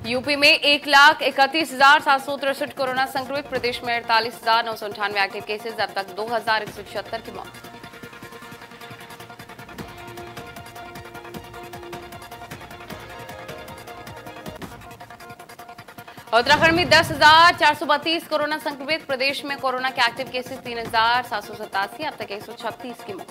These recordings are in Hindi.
यूपी में 1,31,763 कोरोना संक्रमित, प्रदेश में 48,998 एक्टिव केसेस, अब तक 2,176 की मौत। उत्तराखंड में 10,432 कोरोना संक्रमित, प्रदेश में कोरोना के एक्टिव केसेस 3,787, अब तक 136 की मौत।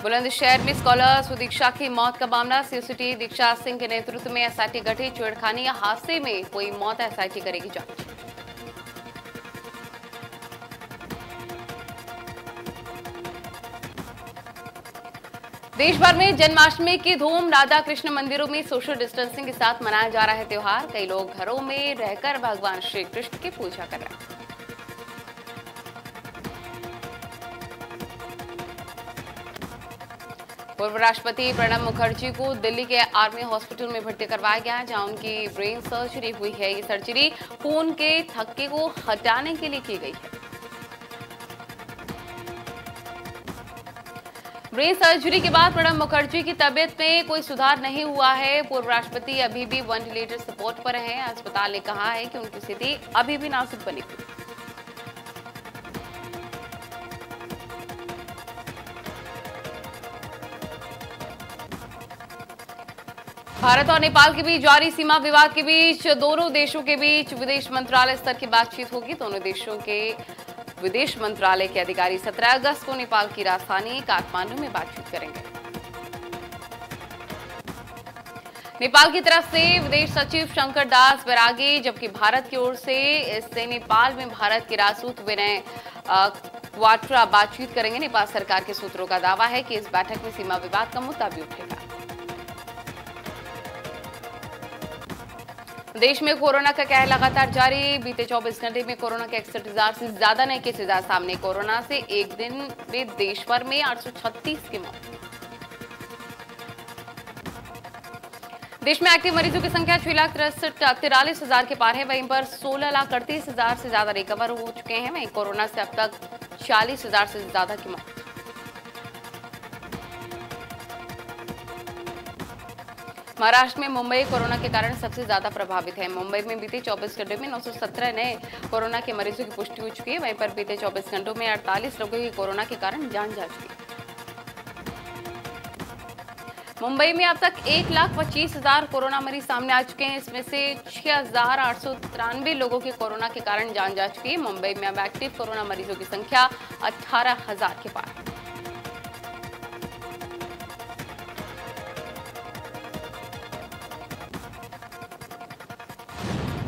बुलंदशहर में स्कॉलर सुदीक्षा की मौत का मामला, सीसीटी दीक्षा सिंह के नेतृत्व में एसआईटी गठित, छेड़खानी या हादसे में कोई मौत, एसआईटी करेगी जांच। देश भर में जन्माष्टमी की धूम, राधा कृष्ण मंदिरों में सोशल डिस्टेंसिंग के साथ मनाया जा रहा है त्योहार। कई लोग घरों में रहकर भगवान श्री कृष्ण की पूजा कर रहे हैं। पूर्व राष्ट्रपति प्रणब मुखर्जी को दिल्ली के आर्मी हॉस्पिटल में भर्ती करवाया गया है, जहां उनकी ब्रेन सर्जरी हुई है। ये सर्जरी खून के थक्के को हटाने के लिए की गई है। ब्रेन सर्जरी के बाद प्रणब मुखर्जी की तबीयत में कोई सुधार नहीं हुआ है। पूर्व राष्ट्रपति अभी भी वेंटिलेटर सपोर्ट पर हैं। अस्पताल ने कहा है कि उनकी स्थिति अभी भी नाजुक बनी हुई है। भारत और नेपाल के बीच जारी सीमा विवाद के बीच दोनों देशों के बीच विदेश मंत्रालय स्तर की बातचीत होगी। दोनों देशों के विदेश मंत्रालय के अधिकारी 17 अगस्त को नेपाल की राजधानी काठमांडू में बातचीत करेंगे। नेपाल की तरफ से विदेश सचिव शंकर दास बैरागी, जबकि भारत की ओर से इससे नेपाल में भारत के राजदूत विनय क्वाट्रा बातचीत करेंगे। नेपाल सरकार के सूत्रों का दावा है कि इस बैठक में सीमा विवाद का मुद्दा भी उठेगा। देश में कोरोना का कहर लगातार जारी, बीते 24 घंटे में कोरोना के 61,000 से ज्यादा नए केसेस आए सामने। कोरोना से एक दिन में देश भर में 836 की मौत। देश में एक्टिव मरीजों की संख्या 6,43,000 के पार है। वहीं पर 16,38,000 से ज्यादा रिकवर हो चुके हैं। वहीं कोरोना से अब तक 40,000 से ज्यादा की मौत। महाराष्ट्र में मुंबई कोरोना के कारण सबसे ज्यादा प्रभावित है। मुंबई में बीते 24 घंटों में 917 नए कोरोना के मरीजों की पुष्टि हो चुकी है। वहीं पर बीते 24 घंटों में 48 लोगों की कोरोना के कारण जान जा चुकी है। मुंबई में अब तक 1,25,000 कोरोना मरीज सामने आ चुके हैं। इसमें से 6,893 लोगों की कोरोना के कारण जान जा चुकी है। मुंबई में अब एक्टिव कोरोना मरीजों की संख्या 18,000 के पार है।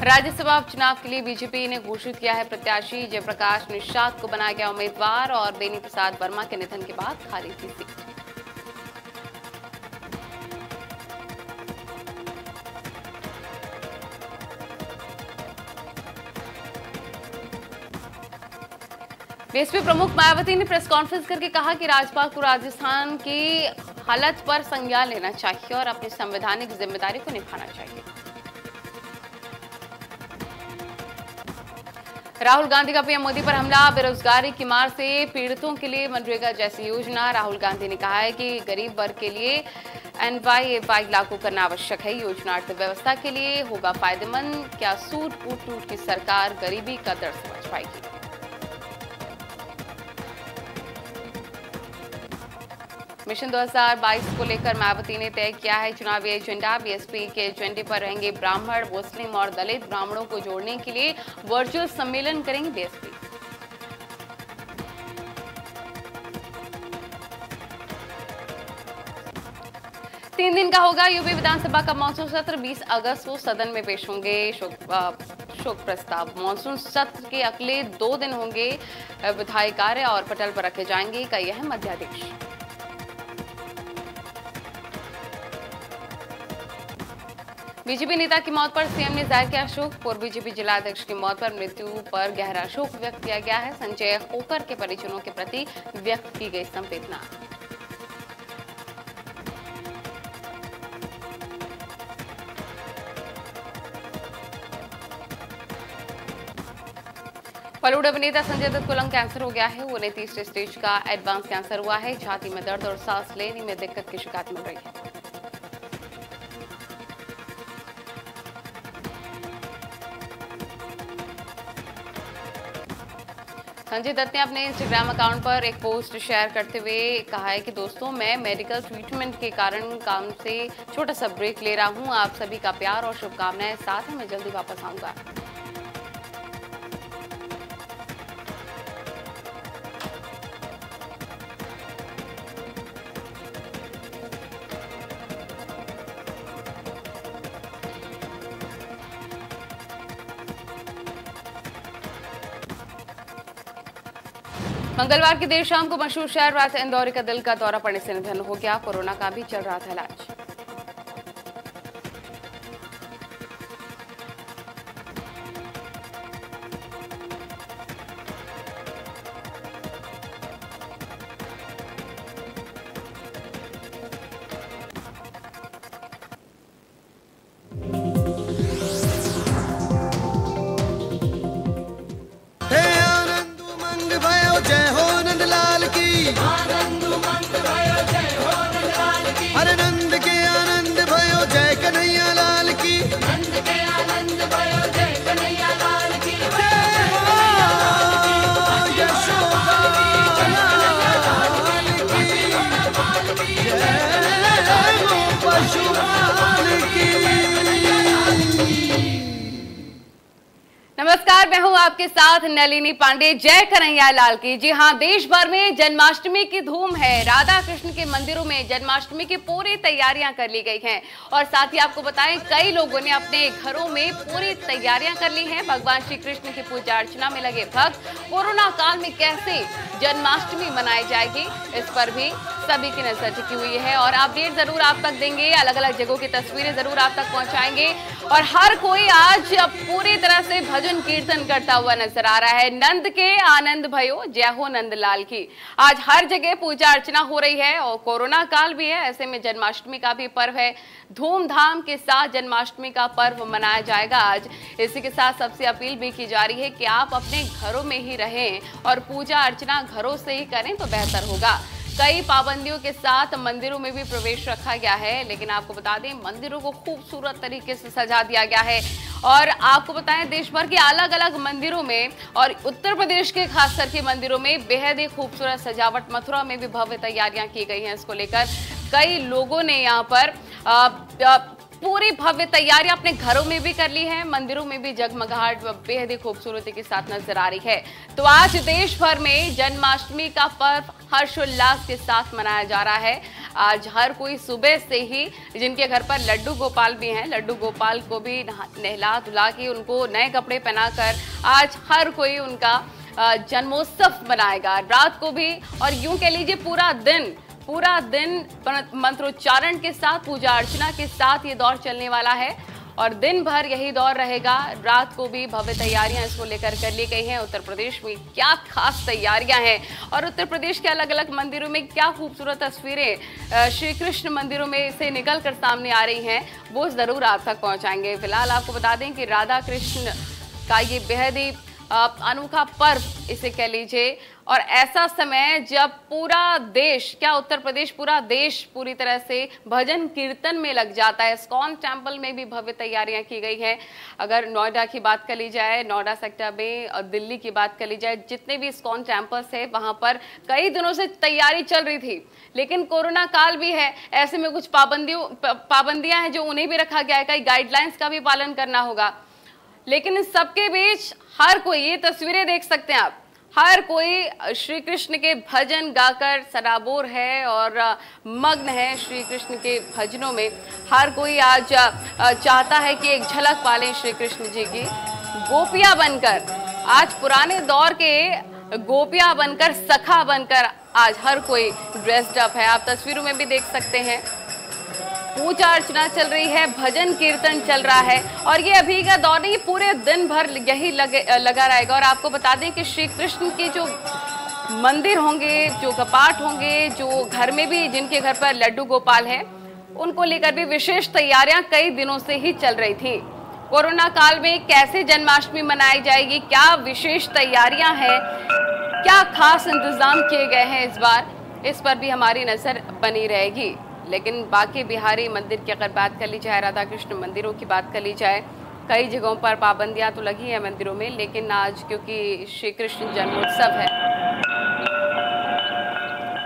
राज्यसभा चुनाव के लिए बीजेपी ने घोषित किया है प्रत्याशी। जयप्रकाश निषाद को बनाया गया उम्मीदवार और बेनी प्रसाद वर्मा के निधन के बाद खाली थी सीट। बीएसपी प्रमुख मायावती ने प्रेस कॉन्फ्रेंस करके कहा कि राज्यपाल को राजस्थान की हालत पर संज्ञान लेना चाहिए और अपनी संवैधानिक जिम्मेदारी को निभाना चाहिए। राहुल गांधी का पीएम मोदी पर हमला, बेरोजगारी की मार से पीड़ितों के लिए मनरेगा जैसी योजना। राहुल गांधी ने कहा है कि गरीब वर्ग के लिए NYAY लागू करना आवश्यक है। योजना अर्थव्यवस्था के लिए होगा फायदेमंद। क्या सूट फूट टूट की सरकार गरीबी का दर्द समझ पाएगी? मिशन 2022 को लेकर मायावती ने तय किया है चुनावी एजेंडा। बीएसपी के एजेंडे पर रहेंगे ब्राह्मण, मुस्लिम और दलित। ब्राह्मणों को जोड़ने के लिए वर्चुअल सम्मेलन करेंगे बीएसपी। तीन दिन का होगा यूपी विधानसभा का मानसून सत्र। 20 अगस्त को सदन में पेश होंगे शोक प्रस्ताव। मानसून सत्र के अगले 2 दिन होंगे विधायी कार्य और पटल पर रखे जाएंगे कई अहम अध्यादेश। बीजेपी नेता की मौत पर सीएम ने जाहिर किया शोक। पूर्व बीजेपी जिलाध्यक्ष की मौत पर मृत्यु पर गहरा शोक व्यक्त किया गया है। संजय होकर के परिजनों के प्रति व्यक्त की गई संवेदना। बॉलीवुड अभिनेता संजय दत्त को लंग कैंसर हो गया है। उन्हें तीसरे स्टेज का एडवांस कैंसर हुआ है। छाती में दर्द और सांस लेने में दिक्कत की शिकायत मिल रही है। संजय दत्त ने अपने इंस्टाग्राम अकाउंट पर एक पोस्ट शेयर करते हुए कहा है कि दोस्तों, मैं मेडिकल ट्रीटमेंट के कारण काम से छोटा सा ब्रेक ले रहा हूं। आप सभी का प्यार और शुभकामनाएं साथ ही मैं जल्दी वापस आऊंगा। मंगलवार की देर शाम को मशहूर शहर रात इंदौरी का दिल का दौरा पड़ने से निधन हो गया। कोरोना का भी चल रहा था इलाज। जय हो नंदलाल की, आनंद उमंग भयो जय हो नंदलाल की, अरे नंद के आनंद भयो जय कन्हैया लाल की, नंद के आनंद भयो जय कन्हैया लाल की, जय हो यशोदा लाल की, जय हो पशुपाल की। नमस्कार, मैं हूं आपके साथ नलिनी पांडे। जय कन्हैया लाल की। जी हां, देश भर में जन्माष्टमी की धूम है। राधा कृष्ण के मंदिरों में जन्माष्टमी की पूरी तैयारियां कर ली गई हैं और साथ ही आपको बताएं, कई लोगों ने अपने घरों में पूरी तैयारियां कर ली हैं। भगवान श्री कृष्ण की पूजा अर्चना में लगे भक्त कोरोना काल में कैसे जन्माष्टमी मनाई जाएगी, इस पर भी सभी की नजर टिकी हुई है और अपडेट जरूर आप तक देंगे। अलग अलग जगहों की तस्वीरें जरूर आप तक पहुंचाएंगे और हर कोई आज पूरी तरह से भजन कीर्तन करता हुआ नजर आ रहा है। नंद के आनंद भयो जय हो नंदलाल की। आज हर जगह पूजा अर्चना हो रही है और कोरोना काल भी है, ऐसे में जन्माष्टमी का भी पर्व है। धूमधाम के साथ जन्माष्टमी का पर्व मनाया जाएगा आज। इसी के साथ सबसे अपील भी की जा रही है कि आप अपने घरों में ही रहें और पूजा अर्चना घरों से ही करें तो बेहतर होगा। कई पाबंदियों के साथ मंदिरों में भी प्रवेश रखा गया है, लेकिन आपको बता दें, मंदिरों को खूबसूरत तरीके से सजा दिया गया है और आपको बताएं, देश भर के अलग अलग मंदिरों में और उत्तर प्रदेश के खास करके मंदिरों में बेहद ही खूबसूरत सजावट। मथुरा में भी भव्य तैयारियां की गई हैं। इसको लेकर कई लोगों ने यहाँ पर पूरी भव्य तैयारियां अपने घरों में भी कर ली है। मंदिरों में भी जगमगाहट बेहद ही खूबसूरती के साथ नजर आ रही है। तो आज देश भर में जन्माष्टमी का पर्व हर्षोल्लास के साथ मनाया जा रहा है। आज हर कोई सुबह से ही, जिनके घर पर लड्डू गोपाल भी हैं, लड्डू गोपाल को भी नहला धुला के उनको नए कपड़े पहनाकर आज हर कोई उनका जन्मोत्सव मनाएगा। रात को भी और यूं कह लीजिए पूरा दिन मंत्रोच्चारण के साथ, पूजा अर्चना के साथ ये दौर चलने वाला है और दिन भर यही दौर रहेगा। रात को भी भव्य तैयारियां इसको लेकर कर ली गई हैं। उत्तर प्रदेश में क्या खास तैयारियां हैं और उत्तर प्रदेश के अलग अलग मंदिरों में क्या खूबसूरत तस्वीरें श्री कृष्ण मंदिरों में से निकल कर सामने आ रही हैं, वो जरूर आप तक पहुंचाएंगे। फिलहाल आपको बता दें कि राधा कृष्ण का ये बेहद ही अनोखा पर्व इसे कह लीजिए और ऐसा समय जब पूरा देश, क्या उत्तर प्रदेश, पूरा देश पूरी तरह से भजन कीर्तन में लग जाता है। इस्कॉन टेम्पल में भी भव्य तैयारियां की गई हैं। अगर नोएडा की बात कर ली जाए, नोएडा सेक्टर में और दिल्ली की बात कर ली जाए, जितने भी इस्कॉन टेम्पल्स है वहां पर कई दिनों से तैयारी चल रही थी, लेकिन कोरोना काल भी है, ऐसे में कुछ पाबंदियां हैं जो उन्हें भी रखा गया है। कई गाइडलाइंस का भी पालन करना होगा, लेकिन इस सबके बीच हर कोई, ये तस्वीरें देख सकते हैं आप, हर कोई श्री कृष्ण के भजन गाकर सराबोर है और मग्न है श्री कृष्ण के भजनों में। हर कोई आज चाहता है कि एक झलक पालें श्री कृष्ण जी की। गोपियां बनकर, आज पुराने दौर के गोपियां बनकर, सखा बनकर आज हर कोई ड्रेस्ड अप है। आप तस्वीरों में भी देख सकते हैं, पूजा अर्चना चल रही है, भजन कीर्तन चल रहा है और ये अभी का दौर नहीं, पूरे दिन भर यही लगा रहेगा। और आपको बता दें कि श्री कृष्ण के जो मंदिर होंगे, जो कपाट होंगे, जो घर में भी, जिनके घर पर लड्डू गोपाल है, उनको लेकर भी विशेष तैयारियां कई दिनों से ही चल रही थी। कोरोना काल में कैसे जन्माष्टमी मनाई जाएगी, क्या विशेष तैयारियां हैं, क्या खास इंतजाम किए गए हैं इस बार, इस पर भी हमारी नजर बनी रहेगी। लेकिन बाकी बिहारी मंदिर की अगर बात कर ली जाए, राधा कृष्ण मंदिरों की बात कर ली जाए, कई जगहों पर पाबंदियां तो लगी है मंदिरों में, लेकिन आज क्योंकि श्री कृष्ण जन्मोत्सव है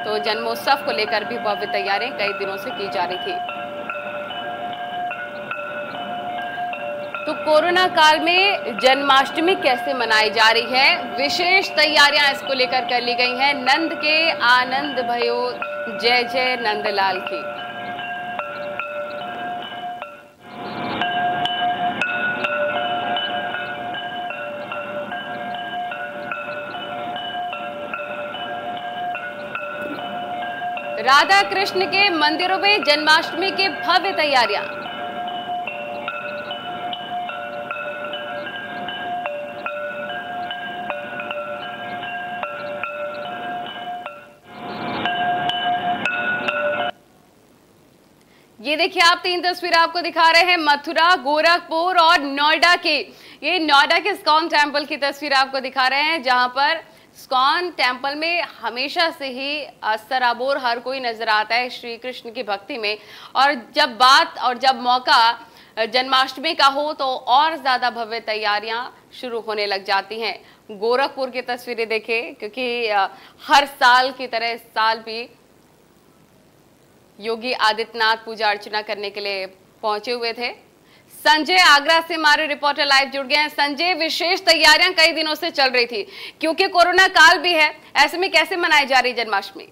तो जन्मोत्सव को लेकर भी भव्य तैयारियां कई दिनों से की जा रही थी। तो कोरोना काल में जन्माष्टमी कैसे मनाई जा रही है, विशेष तैयारियां इसको लेकर कर ली गई हैं। नंद के आनंद भयो जय जय नंदलाल की। राधा कृष्ण के मंदिरों में जन्माष्टमी की भव्य तैयारियां। ये देखिए, आप 3 तस्वीरें आपको दिखा रहे हैं मथुरा, गोरखपुर और नोएडा की। ये नोएडा के इस्कॉन टेम्पल की तस्वीर आपको दिखा रहे हैं, जहां पर इस्कॉन टेम्पल में हमेशा से ही सराबोर हर कोई नजर आता है श्री कृष्ण की भक्ति में। और जब बात और जब मौका जन्माष्टमी का हो तो और ज्यादा भव्य तैयारियां शुरू होने लग जाती हैं। गोरखपुर की तस्वीरें देखें, क्योंकि हर साल की तरह इस साल भी योगी आदित्यनाथ पूजा अर्चना करने के लिए पहुंचे हुए थे। संजय आगरा से हमारे रिपोर्टर लाइव जुड़ गए हैं। संजय, विशेष तैयारियां कई दिनों से चल रही थी, क्योंकि कोरोना काल भी है, ऐसे में कैसे मनाई जा रही जन्माष्टमी?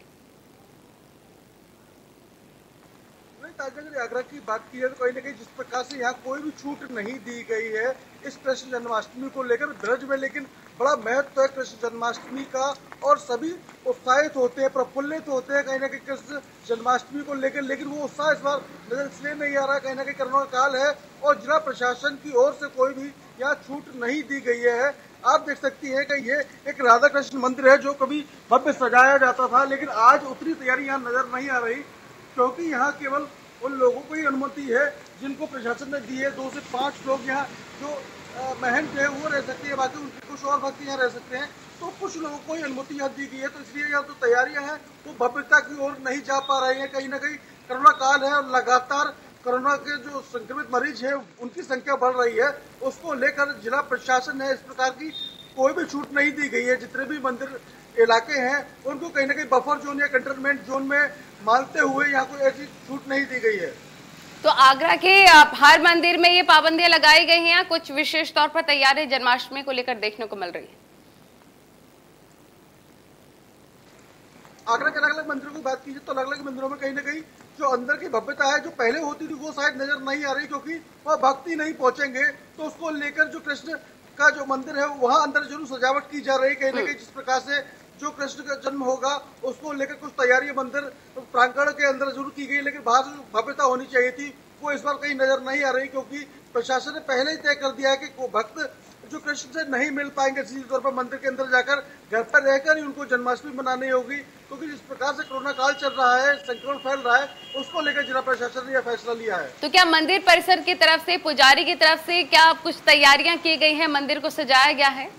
अगर आगरा की बात की है तो कहीं ना कहीं जिस प्रकार से यहाँ कोई भी छूट नहीं दी गई है इस कृष्ण जन्माष्टमी को लेकर ब्रज में, लेकिन बड़ा महत्व है कृष्ण जन्माष्टमी का और सभी उत्साहित होते हैं, प्रफुल्लित होते हैं कहीं ना कहीं कृष्ण जन्माष्टमी को लेकर। लेकिन वो उत्साह इस बार नजर इसलिए नहीं आ रहा, कहीं ना कहीं कोरोना काल है और जिला प्रशासन की ओर से कोई भी यहाँ छूट नहीं दी गई है। आप देख सकती हैं कि ये एक राधा कृष्ण मंदिर है जो कभी भव्य सजाया जाता था, लेकिन आज उतनी तैयारी यहाँ नजर नहीं आ रही, क्योंकि यहाँ केवल उन लोगों को ही अनुमति है जिनको प्रशासन ने दी है। 2 से 5 लोग यहाँ जो महंत है वो रह सकते हैं, बाकी उनके कुछ और भक्त यहाँ रह सकते हैं। तो कुछ लोगों को ही अनुमति यहाँ दी गई है, तो इसलिए यहाँ तो तैयारियां हैं वो भव्यता की ओर नहीं जा पा रही हैं। कहीं ना कहीं कोरोना काल है और लगातार कोरोना के जो संक्रमित मरीज है उनकी संख्या बढ़ रही है, उसको लेकर जिला प्रशासन है इस प्रकार की कोई भी छूट नहीं दी गई है। जितने भी मंदिर इलाके हैं उनको कहीं ना कहीं बफर जोन या कंटेनमेंट जोन में मानते हुए यहाँ कोई ऐसी छूट नहीं दी गई है। तो आगरा के हर मंदिर में ये पाबंदियां लगाई गई हैं, कुछ विशेष तौर पर तैयारी जन्माष्टमी को लेकर देखने को मिल रही है। आगरा के अलग अलग मंदिरों की बात कीजिए तो अलग अलग मंदिरों में कहीं ना कहीं जो अंदर की भव्यता है जो पहले होती थी वो शायद नजर नहीं आ रही, क्योंकि वह भक्ति नहीं पहुंचेंगे। तो उसको लेकर जो कृष्ण का जो मंदिर है वहां अंदर जरूर सजावट की जा रही है। कहीं ना कहीं जिस प्रकार से जो कृष्ण का जन्म होगा उसको लेकर कुछ तैयारी मंदिर प्रांगण के अंदर जरूर की गई, लेकिन बाहर जो भव्यता होनी चाहिए थी वो इस बार कहीं नजर नहीं आ रही, क्योंकि प्रशासन ने पहले ही तय कर दिया है कि भक्त जो कृष्ण से नहीं मिल पाएंगे सीधे तौर पर मंदिर के अंदर जाकर घर पर रहकर ही उनको जन्माष्टमी मनानी होगी, क्योंकि जिस प्रकार से कोरोना काल चल रहा है, संक्रमण फैल रहा है, उसको लेकर जिला प्रशासन ने यह फैसला लिया है। तो क्या मंदिर परिसर की तरफ से, पुजारी की तरफ से क्या कुछ तैयारियां की गई हैं, मंदिर को सजाया गया है?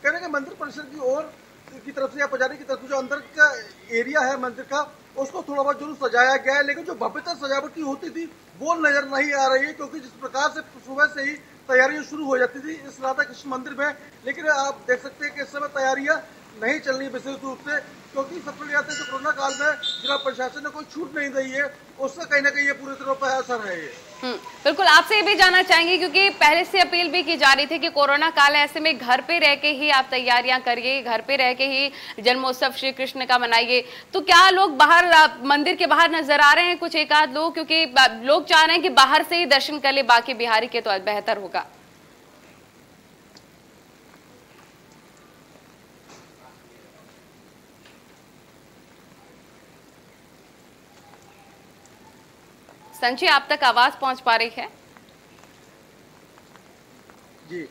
कहने के मंदिर परिसर की ओर की तरफ से या पुजारी की तरफ से जो अंदर का एरिया है मंदिर का उसको थोड़ा बहुत जरूर सजाया गया है, लेकिन जो भव्यता सजावट की होती थी वो नजर नहीं आ रही है, क्योंकि जिस प्रकार से सुबह से ही तैयारियां शुरू हो जाती थी इस राधा कृष्ण मंदिर में। लेकिन आप देख सकते हैं कि इस समय तैयारियां नहीं चल रही विशेष रूप से, क्योंकि सबसे बड़ी बात है जो कोरोना काल में जिला प्रशासन ने कोई छूट नहीं दी है उसका कहीं ना कहीं ये पूरी तरह पर असर है। बिल्कुल, आपसे ये भी जानना चाहेंगे, क्योंकि पहले से अपील भी की जा रही थी कि कोरोना काल है, ऐसे में घर पे रह के ही आप तैयारियां करिए, घर पे रह के ही जन्मोत्सव श्री कृष्ण का मनाइए। तो क्या लोग बाहर मंदिर के बाहर नजर आ रहे हैं कुछ एक आध लोग, क्योंकि लोग चाह रहे हैं कि बाहर से ही दर्शन कर ले, बाकी बिहारी के तो बेहतर होगा। संजय, आप तक आवाज पहुंच पा रही है? जी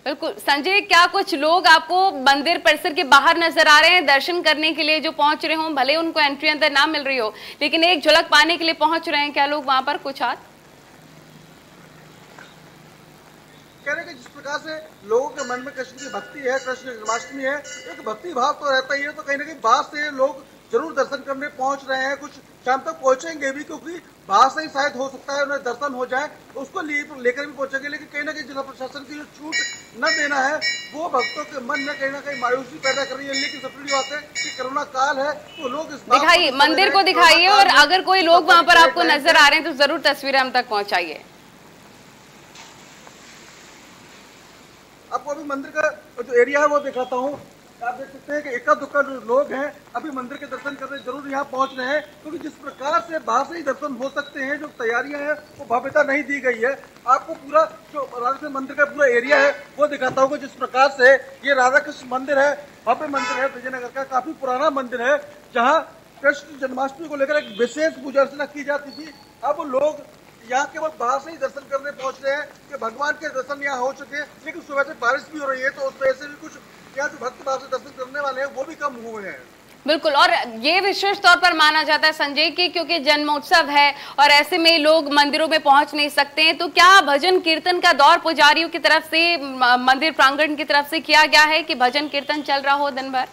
बिल्कुल संजय, क्या कुछ लोग आपको मंदिर परिसर के बाहर नजर आ रहे हैं दर्शन करने के लिए जो पहुंच रहे हों, भले उनको एंट्री अंदर ना मिल रही हो लेकिन एक झलक पाने के लिए पहुंच रहे हैं, क्या लोग वहां पर कुछ हाथ कह रहे कि जिस प्रकार से लोगों के मन में कृष्ण की भक्ति है, कृष्ण जन्माष्टमी है, एक भक्ति भाव तो रहता ही है, तो कहीं ना कहीं बाहर से लोग जरूर दर्शन करने पहुंच रहे हैं, कुछ शाम तक पहुंचेंगे भी, क्योंकि बाहर से ही शायद हो सकता है उन्हें दर्शन हो जाए, तो उसको लेकर भी पहुंचेंगे। लेकिन कहीं ना कहीं जिला प्रशासन की जो छूट न देना है वो भक्तों के मन में कहीं ना कहीं मायूसी पैदा कर रही है। लेकिन सबसे बड़ी बात है कि कोरोना काल है, तो लोग इस दिखाइए, मंदिर को दिखाइए, और अगर कोई लोग वहां पर आपको नजर आ रहे हैं तो जरूर तस्वीरें हम तक पहुंचाइए। आपको अभी मंदिर का जो एरिया है वो दिखाता हूँ। आप देख सकते हैं कि इक्का दुक्का जो लोग हैं अभी मंदिर के दर्शन करने जरूर यहाँ पहुंच रहे हैं, क्योंकि जिस प्रकार से बाहर से ही दर्शन हो सकते हैं, जो तैयारियां हैं वो भव्यता नहीं दी गई है। आपको पूरा जो राधा कृष्ण मंदिर का पूरा एरिया है वो दिखाता हूँ। जिस प्रकार से ये राधा कृष्ण मंदिर है, भव्य मंदिर है, विजयनगर का काफी पुराना मंदिर है, जहाँ कृष्ण जन्माष्टमी को लेकर एक विशेष पूजा अर्चना की जाती थी। अब लोग यहाँ केवल बाहर से ही दर्शन करने पहुंच रहे हैं कि भगवान के दर्शन यहाँ हो चुके हैं, लेकिन सुबह से बारिश भी हो रही है, तो उस वजह से भी कुछ यहाँ जो भक्त भाव से दर्शन करने वाले हैं वो भी कम हुए हैं। बिल्कुल, और ये विशेष तौर पर माना जाता है संजय की क्योंकि जन्मोत्सव है और ऐसे में लोग मंदिरों में पहुंच नहीं सकते हैं, तो क्या भजन कीर्तन का दौर पुजारियों की तरफ से मंदिर प्रांगण की तरफ से किया गया है कि भजन कीर्तन चल रहा हो दिन भर?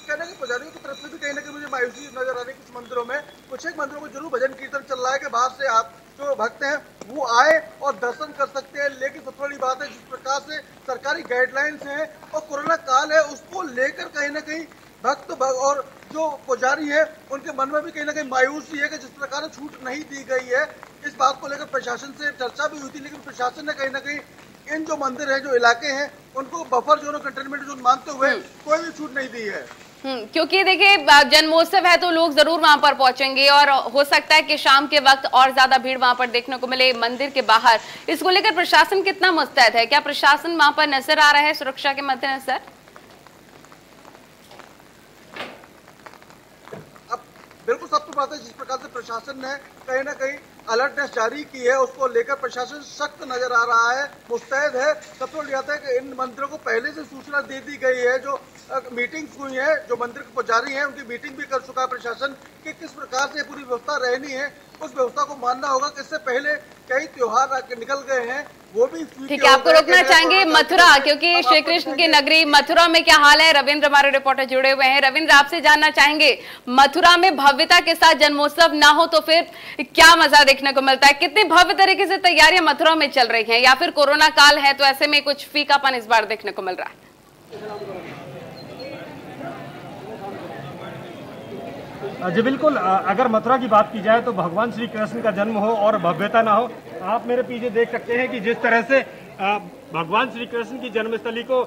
कहना कि पुजारियों की तरफ से भी कहीं ना कहीं मुझे मायूसी नजर आ रही है। कुछ मंदिरों में, कुछ एक मंदिरों में जरूर भजन कीर्तन चल रहा है कि बाहर से आप जो भक्त हैं वो आए और दर्शन कर सकते हैं। लेकिन सबसे बड़ी बात है, जिस प्रकार से सरकारी गाइडलाइंस हैं और कोरोना काल है, उसको लेकर कहीं ना कहीं भक्त और जो पुजारी है उनके मन में भी कहीं ना कहीं मायूसी है कि जिस प्रकार छूट नहीं दी गई है। इस बात को लेकर प्रशासन से चर्चा भी हुई थी, लेकिन प्रशासन ने कहीं ना कहीं इन जो मंदिर है, जो इलाके हैं, उनको बफर जोन और कंटेनमेंट जोन मानते हुए कोई भी छूट नहीं दी है। क्योंकि देखिए जन्मोत्सव है तो लोग जरूर वहां पर पहुंचेंगे और हो सकता है कि शाम के वक्त और ज्यादा भीड़ वहां पर देखने को मिले मंदिर के बाहर। इसको लेकर प्रशासन कितना मुस्तैद है? क्या प्रशासन वहां पर नजर आ रहा है सुरक्षा के मद्देनजर? अब बिल्कुल सब तो बात है, जिस प्रकार से प्रशासन ने कहीं ना कहीं अलर्टनेस जारी की है, उसको लेकर प्रशासन सख्त नजर आ रहा है, मुस्तैद है। सबसे बड़ी बात है कि इन मंदिरों को पहले से सूचना दे दी गई है, जो मीटिंग्स हुई है, जो मंदिर के पुजारी हैं उनकी मीटिंग भी कर चुका है प्रशासन कि किस प्रकार से पूरी व्यवस्था रहनी है। उस व्यवस्था को मानना होगा कि इससे पहले कई त्योहार निकल गए हैं, वो भी ठीक है। आपको रोकना चाहेंगे मथुरा, क्योंकि श्री कृष्ण की नगरी मथुरा में क्या हाल है? रविंद्र हमारे रिपोर्टर जुड़े हुए हैं। रविंद्र, आपसे जानना चाहेंगे मथुरा में भव्यता के साथ जन्मोत्सव ना हो तो फिर क्या मजा देखने को मिलता है? कितनी भव्य तरीके से तैयारियां मथुरा में चल रही हैं, या फिर कोरोना काल है तो ऐसे में कुछ फीकापन इस बार देखने को मिल रहा है? जी बिल्कुल, अगर मथुरा की बात की जाए तो भगवान श्री कृष्ण का जन्म हो और भव्यता ना हो। आप मेरे पीछे देख सकते हैं कि जिस तरह से भगवान श्री कृष्ण की जन्मस्थली को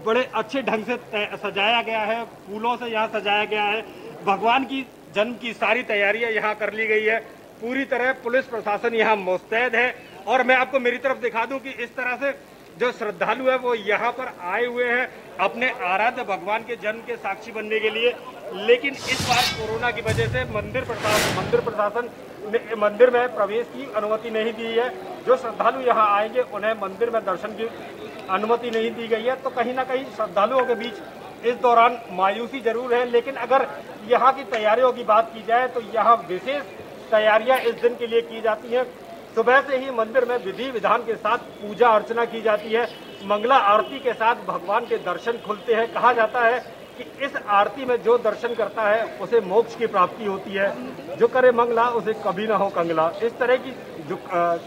बड़े अच्छे ढंग से सजाया गया है, फूलों से यहाँ सजाया गया है। भगवान की जन्म की सारी तैयारियां यहाँ कर ली गई है, पूरी तरह पुलिस प्रशासन यहाँ मुस्तैद है। और मैं आपको मेरी तरफ दिखा दूं कि इस तरह से जो श्रद्धालु है वो यहाँ पर आए हुए हैं अपने आराध्य भगवान के जन्म के साक्षी बनने के लिए। लेकिन इस बार कोरोना की वजह से मंदिर प्रशासन ने मंदिर में प्रवेश की अनुमति नहीं दी है। जो श्रद्धालु यहाँ आएंगे उन्हें मंदिर में दर्शन की अनुमति नहीं दी गई है। तो कहीं ना कहीं श्रद्धालुओं के बीच इस दौरान मायूसी जरूर है। लेकिन अगर यहाँ की तैयारियों की बात की जाए तो यहाँ विशेष तैयारियां इस दिन के लिए की जाती हैं। सुबह से ही मंदिर में विधि विधान के साथ पूजा अर्चना की जाती है। मंगला आरती के साथ भगवान के दर्शन खुलते हैं। कहा जाता है कि इस आरती में जो दर्शन करता है उसे मोक्ष की प्राप्ति होती है, जो करे मंगला उसे कभी ना हो कंगला। इस तरह की जो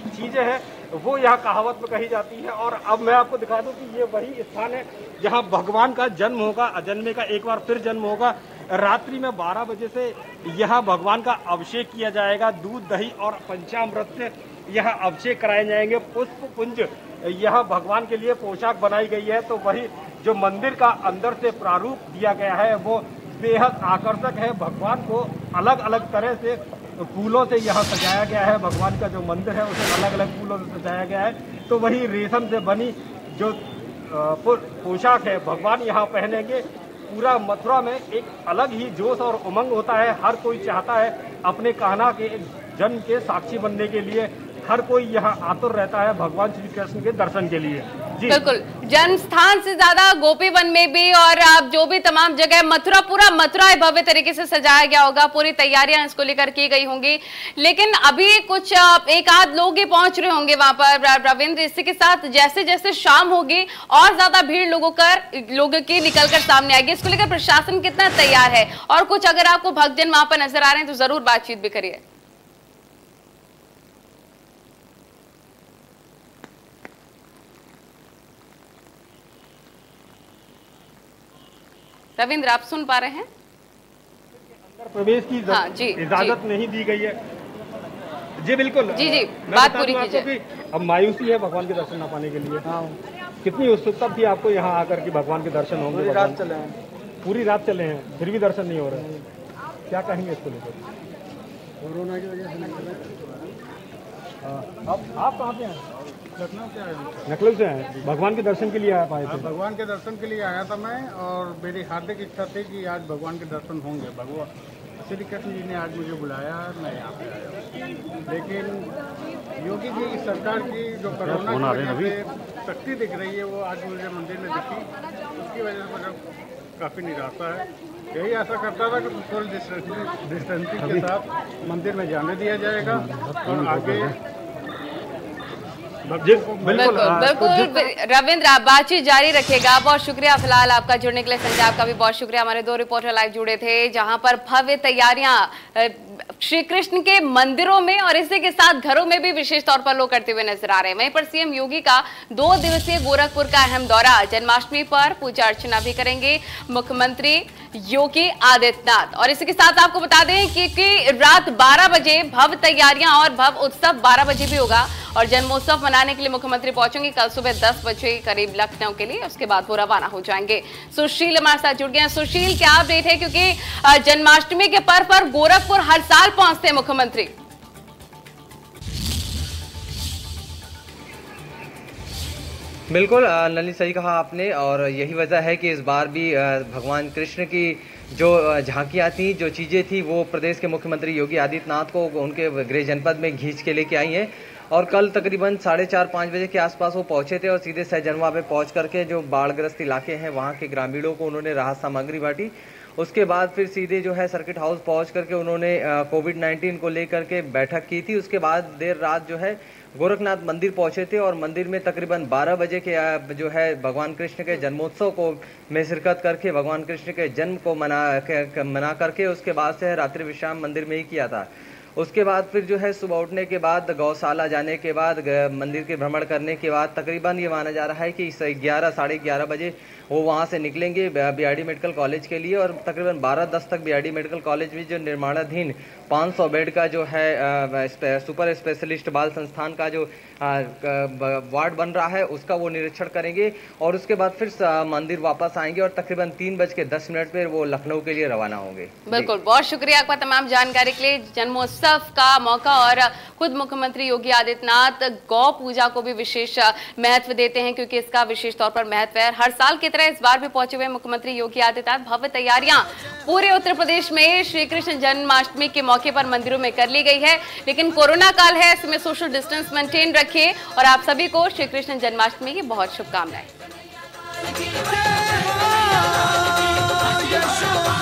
चीजें हैं वो यहाँ कहावत में कही जाती है। और अब मैं आपको दिखा दूं कि ये वही स्थान है जहाँ भगवान का जन्म होगा, अजन्मे का एक बार फिर जन्म होगा। रात्रि में 12 बजे से यहाँ भगवान का अभिषेक किया जाएगा। दूध दही और पंचामृत से यहाँ अभिषेक कराए जाएंगे। पुष्प कुंज यहाँ भगवान के लिए पोशाक बनाई गई है। तो वही जो मंदिर का अंदर से प्रारूप दिया गया है वो बेहद आकर्षक है। भगवान को अलग अलग तरह से फूलों से यहाँ सजाया गया है। भगवान का जो मंदिर है उसे अलग अलग फूलों से सजाया गया है। तो वही रेशम से बनी जो पोशाक है भगवान यहाँ पहनेंगे। पूरा मथुरा में एक अलग ही जोश और उमंग होता है। हर कोई चाहता है अपने कान्हा के जन्म के साक्षी बनने के लिए। हर कोई यहाँ आतुर रहता है भगवान श्री कृष्ण के दर्शन के लिए। जी बिल्कुल, जन्म स्थान से ज्यादा गोपीवन में भी और आप जो भी तमाम जगह मथुरा, पूरा मथुरा भव्य तरीके से सजाया गया होगा, पूरी तैयारियां इसको लेकर की गई होंगी। लेकिन अभी कुछ एक आध लोग ही पहुंच रहे होंगे वहां पर रविंद्र। इसी के साथ जैसे जैसे शाम होगी और ज्यादा भीड़ लोगों की निकलकर सामने आएगी। इसको लेकर प्रशासन कितना तैयार है, और कुछ अगर आपको भक्तजन वहां पर नजर आ रहे हैं तो जरूर बातचीत भी करिए। रविंद्र, आप सुन पा रहे हैं? अंदर प्रवेश की हाँ, जी, इजाजत नहीं दी गई है। जी बिल्कुल, जी जी, बात पूरी कीजिए। अब मायूसी है भगवान के दर्शन न पाने के लिए। कितनी उत्सुकता थी आपको यहाँ आकर के भगवान के दर्शन होंगे? पूरी रात चले हैं, पूरी रात चले हैं, फिर भी दर्शन नहीं हो रहे। क्या कहेंगे इसको लेकर? कोरोना की वजह से नहीं चले। आप कहाँ पे हैं? लखनऊ से आए हैं। लखनऊ से हैं, भगवान के दर्शन के लिए आप आए थे? भगवान के दर्शन के लिए आया था मैं, और मेरी हार्दिक इच्छा थी कि आज भगवान के दर्शन होंगे। भगवान श्री कृष्ण जी ने आज मुझे बुलाया, मैं यहाँ पे आया। लेकिन योगी जी की सरकार की जो कोरोना की वजह से शक्ति दिख रही है, वो आज मुझे मंदिर में दिखी। उसकी वजह से मुझे काफ़ी निराशा है। यही आशा करता था कि सोशल डिस्टेंसिंग के साथ मंदिर में जाने दिया जाएगा और आगे बिल्कुल रविंद्र, आप बातचीत जारी रखिएगा। बहुत शुक्रिया फिलहाल आपका जुड़ने के लिए। संजय, आपका भी बहुत शुक्रिया। हमारे दो रिपोर्टर लाइव जुड़े थे, जहां पर भव्य तैयारियां श्री कृष्ण के मंदिरों में और इसी के साथ घरों में भी विशेष तौर पर लोग करते हुए नजर आ रहे हैं। वहीं पर सीएम योगी का 2 दिवसीय गोरखपुर का अहम दौरा। जन्माष्टमी पर पूजा अर्चना भी करेंगे मुख्यमंत्री योगी आदित्यनाथ। और इसी के साथ आपको बता दें कि रात 12 बजे भव्य तैयारियां और भव्य उत्सव 12 बजे भी होगा, और जन्मोत्सव मनाने के लिए मुख्यमंत्री पहुंचेंगे कल सुबह 10 बजे करीब लखनऊ के लिए। उसके बाद वो रवाना हो जाएंगे। सुशील हमारे साथ जुड़ गए हैं। सुशील, क्या अपडेट है? क्योंकि जन्माष्टमी के पर्व पर गोरखपुर हर साल पहुंचते हैं मुख्यमंत्री। बिल्कुल नलिनी, सही कहा आपने, और यही वजह है कि इस बार भी भगवान कृष्ण की जो झांकियाँ थी, जो चीज़ें थी, वो प्रदेश के मुख्यमंत्री योगी आदित्यनाथ को उनके गृह जनपद में खींच के लेके आई हैं। और कल तकरीबन 4:30-5 बजे के आसपास वो पहुंचे थे और सीधे सहजनवा पे पहुंच करके जो बाढ़ग्रस्त इलाके हैं वहाँ के ग्रामीणों को उन्होंने राहत सामग्री बांटी। उसके बाद फिर सीधे जो है सर्किट हाउस पहुंच करके उन्होंने कोविड-19 को लेकर के बैठक की थी। उसके बाद देर रात जो है गोरखनाथ मंदिर पहुंचे थे और मंदिर में तकरीबन 12 बजे के जो है भगवान कृष्ण के जन्मोत्सव को में शिरकत करके भगवान कृष्ण के जन्म को मना करके उसके बाद से रात्रि विश्राम मंदिर में ही किया था। उसके बाद फिर जो है सुबह उठने के बाद गौशाला जाने के बाद मंदिर के भ्रमण करने के बाद तकरीबन ये माना जा रहा है कि 11 साढ़े 11 बजे वो वहाँ से निकलेंगे बीआरडी मेडिकल कॉलेज के लिए, और तकरीबन 12:10 तक बीआरडी मेडिकल कॉलेज में जो निर्माणाधीन 500 बेड का जो है सुपर स्पेशलिस्ट बाल संस्थान का जो वार्ड बन रहा है उसका वो निरीक्षण करेंगे। और उसके बाद फिर मंदिर वापस आएंगे और तकरीबन 3:10 पर वो लखनऊ के लिए रवाना होंगे। बिल्कुल, बहुत शुक्रिया आपका तमाम जानकारी के लिए। जन्मोत्सव का मौका और खुद मुख्यमंत्री योगी आदित्यनाथ गौ पूजा को भी विशेष महत्व देते हैं, क्योंकि इसका विशेष तौर पर महत्व है। हर साल की तरह इस बार भी पहुंचे हुए मुख्यमंत्री योगी आदित्यनाथ। भव्य तैयारियां पूरे उत्तर प्रदेश में श्री कृष्ण जन्माष्टमी के मौके पर मंदिरों में कर ली गई है, लेकिन कोरोना काल है, इसमें सोशल डिस्टेंस मेंटेन रखिए। और आप सभी को श्री कृष्ण जन्माष्टमी की बहुत शुभकामनाएं। यशोदा